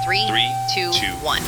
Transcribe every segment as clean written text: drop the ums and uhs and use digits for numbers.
3, 2, 1.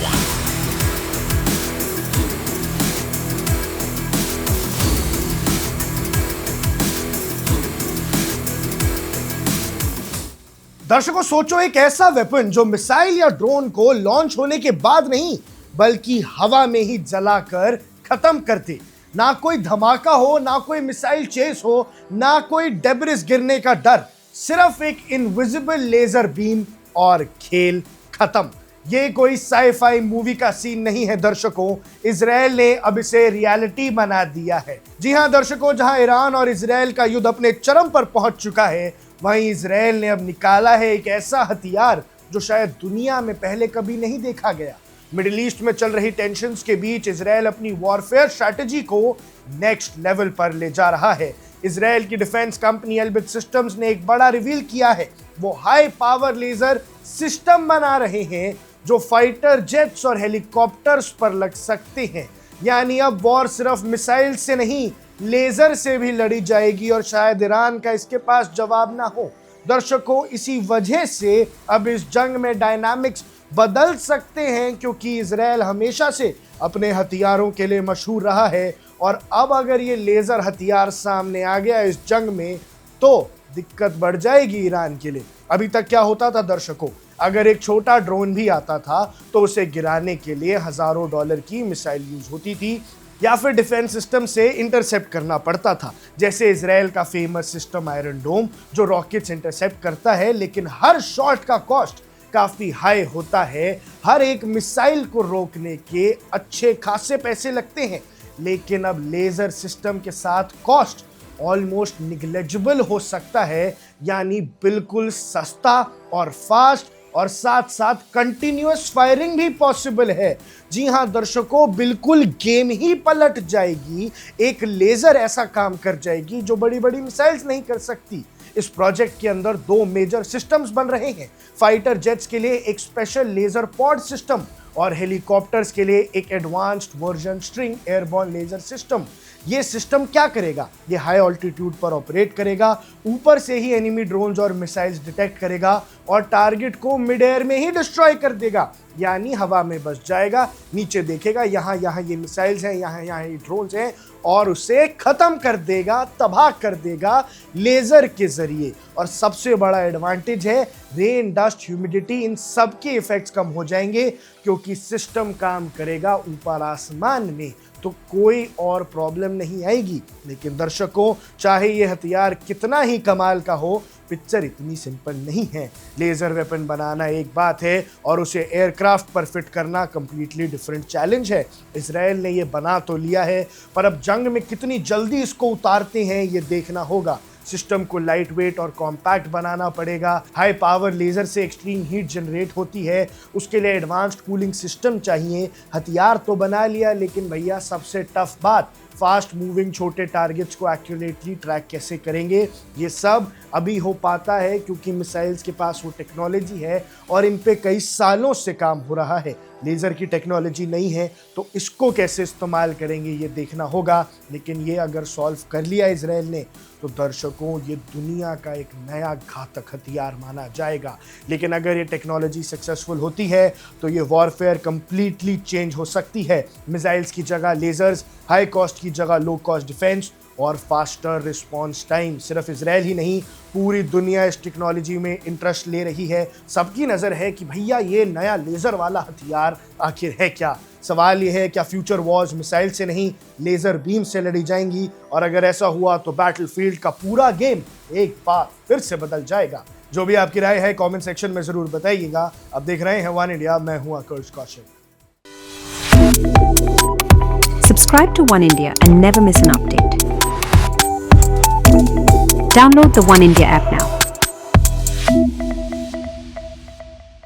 दर्शकों, सोचो एक ऐसा वेपन जो मिसाइल या ड्रोन को लॉन्च होने के बाद नहीं बल्कि हवा में ही जलाकर खत्म कर दे। ना कोई धमाका हो, ना कोई मिसाइल चेस हो, ना कोई डेब्रिस गिरने का डर, सिर्फ एक इनविजिबल लेजर बीम और खेल खत्म। ये कोई साई-फाई मूवी का सीन नहीं है दर्शकों, इजराइल ने अब इसे रियलिटी बना दिया है। जी हां दर्शकों, जहां ईरान और इजराइल का युद्ध अपने चरम पर पहुंच चुका है, वहीं इजराइल ने अब निकाला है एक ऐसा हथियार जो शायद दुनिया में पहले कभी नहीं देखा गया। मिडिल ईस्ट में चल रही टेंशंस के बीच इजराइल अपनी वॉरफेयर स्ट्रैटेजी को नेक्स्ट लेवल पर ले जा रहा है। इजराइल की डिफेंस कंपनी एल्बिट सिस्टम्स ने एक बड़ा रिवील किया है। वो हाई पावर लेजर सिस्टम बना रहे हैं जो फाइटर जेट्स और हेलीकॉप्टर्स पर लग सकते हैं। यानी अब वॉर सिर्फ मिसाइल से नहीं, लेजर से भी लड़ी जाएगी और शायद ईरान का इसके पास जवाब ना हो। दर्शकों, इसी वजह से अब इस जंग में डायनामिक्स बदल सकते हैं, क्योंकि इजराइल हमेशा से अपने हथियारों के लिए मशहूर रहा है और अब अगर ये लेजर हथियार सामने आ गया इस जंग में तो दिक्कत बढ़ जाएगी ईरान के लिए। अभी तक क्या होता था दर्शकों, अगर एक छोटा ड्रोन भी आता था तो उसे गिराने के लिए हजारों डॉलर की मिसाइल यूज होती थी या फिर डिफेंस सिस्टम से इंटरसेप्ट करना पड़ता था, जैसे इजराइल का फेमस सिस्टम आयरन डोम जो रॉकेट्स इंटरसेप्ट करता है, लेकिन हर शॉट का कॉस्ट काफी हाई होता है। हर एक मिसाइल को रोकने के अच्छे खासे पैसे लगते हैं, लेकिन अब लेजर सिस्टम के साथ कॉस्ट ऑलमोस्ट निग्लेजिबल हो सकता है, यानी बिल्कुल सस्ता और फास्ट और साथ साथ कंटिन्यूअस फायरिंग भी पॉसिबल है। जी हां दर्शकों, बिल्कुल गेम ही पलट जाएगी। एक लेजर ऐसा काम कर जाएगी जो बड़ी बड़ी मिसाइल्स नहीं कर सकती। इस प्रोजेक्ट के अंदर 2 मेजर सिस्टम्स बन रहे हैं। फाइटर जेट्स के लिए एक स्पेशल लेजर पॉड सिस्टम और हेलीकॉप्टर्स के लिए एक advanced version string airborne laser system. ये सिस्टम क्या करेगा? ये हाई ऑल्टीट्यूड पर ऑपरेट करेगा, ऊपर से ही एनिमी ड्रोन्स और मिसाइल्स डिटेक्ट करेगा और टारगेट को मिड एयर में ही डिस्ट्रॉय कर देगा। यानी हवा में बस जाएगा, नीचे देखेगा यहाँ ये मिसाइल्स हैं, यहाँ ये ड्रोन्स हैं और उसे खत्म कर देगा, तबाह कर देगा लेजर के जरिए। और सबसे बड़ा एडवांटेज है रेन, डस्ट, ह्यूमिडिटी, इन सब के इफेक्ट्स कम हो जाएंगे क्योंकि सिस्टम काम करेगा ऊपर आसमान में, तो कोई और प्रॉब्लम नहीं आएगी। लेकिन दर्शकों, चाहे ये हथियार कितना ही कमाल का हो, पिक्चर इतनी सिंपल नहीं है। लेजर वेपन बनाना एक बात है और उसे एयरक्राफ्ट पर फिट करना कंप्लीटली डिफरेंट चैलेंज है। इजराइल ने ये बना तो लिया है, पर अब जंग में कितनी जल्दी इसको उतारते हैं ये देखना होगा। सिस्टम को लाइट वेट और कॉम्पैक्ट बनाना पड़ेगा। हाई पावर लेजर से एक्सट्रीम हीट जनरेट होती है, उसके लिए एडवांस्ड कूलिंग सिस्टम चाहिए। हथियार तो बना लिया, लेकिन भैया सबसे टफ बात, फास्ट मूविंग छोटे टारगेट्स को एक्यूरेटली ट्रैक कैसे करेंगे? ये सब अभी हो पाता है क्योंकि मिसाइल्स के पास वो टेक्नोलॉजी है और इन पे कई सालों से काम हो रहा है। लेज़र की टेक्नोलॉजी नहीं है तो इसको कैसे इस्तेमाल करेंगे ये देखना होगा। लेकिन ये अगर सॉल्व कर लिया इजराइल ने तो दर्शकों, ये दुनिया का एक नया घातक हथियार माना जाएगा। लेकिन अगर ये टेक्नोलॉजी सक्सेसफुल होती है तो ये वॉरफेयर कंप्लीटली चेंज हो सकती है। मिसाइल्स की जगह लेजर्स, हाई कॉस्ट की जगह लो कॉस्ट डिफेंस और फास्टर रिस्पॉन्स टाइम। सिर्फ इजराइल ही नहीं, पूरी दुनिया इस टेक्नोलॉजी में इंटरेस्ट ले रही है। सबकी नज़र है कि भैया ये नया लेज़र वाला हथियार आखिर है क्या। सवाल ये है, क्या फ्यूचर वॉर्स मिसाइल से नहीं लेज़र बीम से लड़ी जाएंगी? और अगर ऐसा हुआ तो बैटलफील्ड का पूरा गेम एक बार फिर से बदल जाएगा। जो भी आपकी राय है कमेंट सेक्शन में ज़रूर बताइएगा। अब देख रहे हैं वन इंडिया, मैं हूं आकर्ष Kaushik. Subscribe to One India and never miss an update. Download the One India app now.